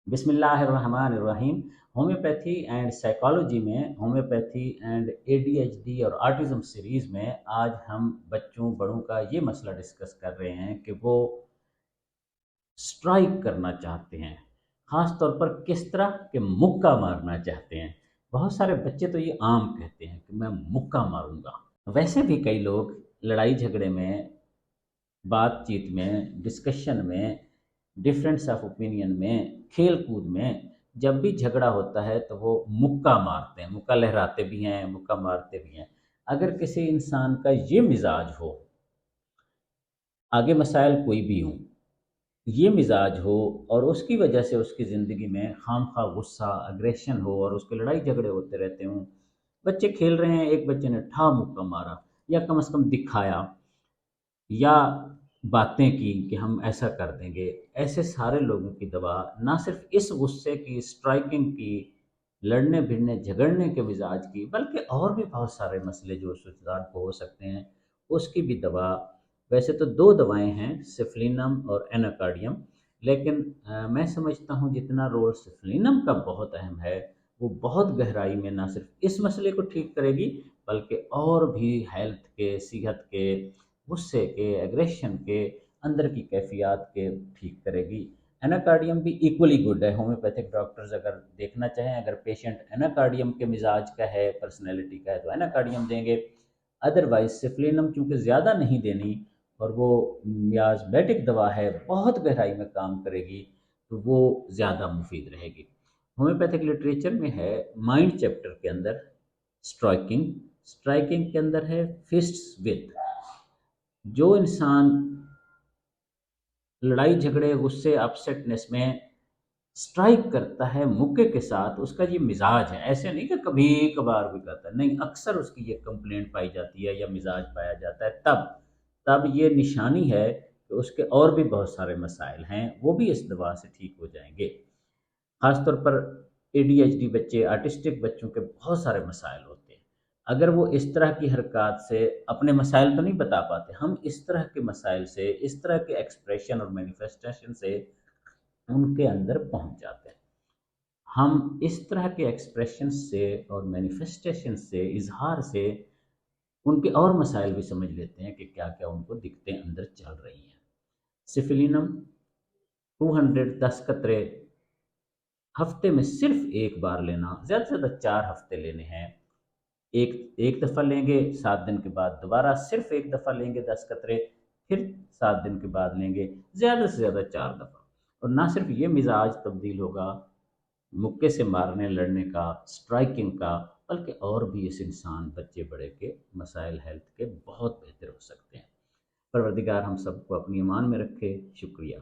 बिस्मिल्लाहिर्रहमानिर्रहीम। Homeopathy and psychology में homeopathy and ADHD और ऑटिज़म सीरीज़ में आज हम बच्चों बड़ों का ये मसला डिस्कस कर रहे हैं कि वो स्ट्राइक करना चाहते हैं। ख़ास तौर पर किस तरह के मुक्का मारना चाहते हैं। बहुत सारे बच्चे तो ये आम कहते हैं कि मैं मुक्का मारूंगा। वैसे भी कई लोग लड़ाई झगड़े में, बातचीत में, डिस्कशन में, डिफरेंस ऑफ ओपिनियन में, खेल कूद में जब भी झगड़ा होता है तो वो मुक्का मारते हैं, मुक्का लहराते भी हैं, मुक्का मारते भी हैं। अगर किसी इंसान का ये मिजाज हो, आगे मसाइल कोई भी हों, ये मिजाज हो और उसकी वजह से उसकी ज़िंदगी में खामखा गुस्सा, अग्रेशन हो और उसके लड़ाई झगड़े होते रहते हों, बच्चे खेल रहे हैं, एक बच्चे ने ठा मुक्का मारा या कम से कम दिखाया या बातें की कि हम ऐसा कर देंगे, ऐसे सारे लोगों की दवा ना सिर्फ इस गुस्से की, स्ट्राइकिंग की, लड़ने भिड़ने झगड़ने के मिजाज की, बल्कि और भी बहुत सारे मसले जो उस इंसान को हो सकते हैं, उसकी भी दवा। वैसे तो दो दवाएं हैं, सिफलिनम और एनाकार्डियम, लेकिन मैं समझता हूँ जितना रोल सिफलिनम का बहुत अहम है, वो बहुत गहराई में ना सिर्फ इस मसले को ठीक करेगी, बल्कि और भी हेल्थ के, सेहत के, गुस्से के, एग्रेशन के, अंदर की कैफियत के ठीक करेगी। एनाकार्डियम भी इक्वली गुड है। होम्योपैथिक डॉक्टर्स अगर देखना चाहें, अगर पेशेंट एनाकार्डियम के मिजाज का है, पर्सनैलिटी का है, तो एनाकार्डियम देंगे। अदरवाइज सिफलिनम चूँकि ज़्यादा नहीं देनी और वो मियाज़मेटिक दवा है, बहुत गहराई में काम करेगी, तो वो ज़्यादा मुफीद रहेगी। होम्योपैथिक लिटरेचर में है, माइंड चैप्टर के अंदर स्ट्राइकिंग, स्ट्राइकिंग के अंदर है फिस्ट्स विद। जो इंसान लड़ाई झगड़े, गुस्से, अपसेटनेस में स्ट्राइक करता है मुक्के के साथ, उसका ये मिजाज है। ऐसे नहीं कि कभी कभार भी करता है, नहीं, अक्सर उसकी ये कंप्लेंट पाई जाती है या मिजाज पाया जाता है। तब तब ये निशानी है कि उसके और भी बहुत सारे मसाइल हैं, वो भी इस दवा से ठीक हो जाएंगे। खासतौर पर एडीएचडी बच्चे, आर्टिस्टिक बच्चों के बहुत सारे मसाइल होते हैं। अगर वो इस तरह की हरकत से अपने मसाइल तो नहीं बता पाते, हम इस तरह के मसाइल से, इस तरह के एक्सप्रेशन और मैनिफेस्टेशन से उनके अंदर पहुंच जाते हैं। हम इस तरह के एक्सप्रेशन से और मैनिफेस्टेशन से, इजहार से उनके और मसाइल भी समझ लेते हैं कि क्या क्या उनको दिक्कतें अंदर चल रही हैं। सिफिलिनम 200 10 कतरे हफ्ते में सिर्फ एक बार लेना, ज़्यादा से ज़्यादा 4 हफ्ते लेने हैं। एक एक दफ़ा लेंगे, 7 दिन के बाद दोबारा सिर्फ एक दफ़ा लेंगे 10 कतरे, फिर 7 दिन के बाद लेंगे, ज़्यादा से ज़्यादा 4 दफ़ा। और ना सिर्फ ये मिजाज तब्दील होगा मुक्के से मारने लड़ने का, स्ट्राइकिंग का, बल्कि और भी इस इंसान बच्चे बड़े के मसाइल हेल्थ के बहुत बेहतर हो सकते हैं। परवरदिगार हम सबको अपनी ईमान में रखे। शुक्रिया।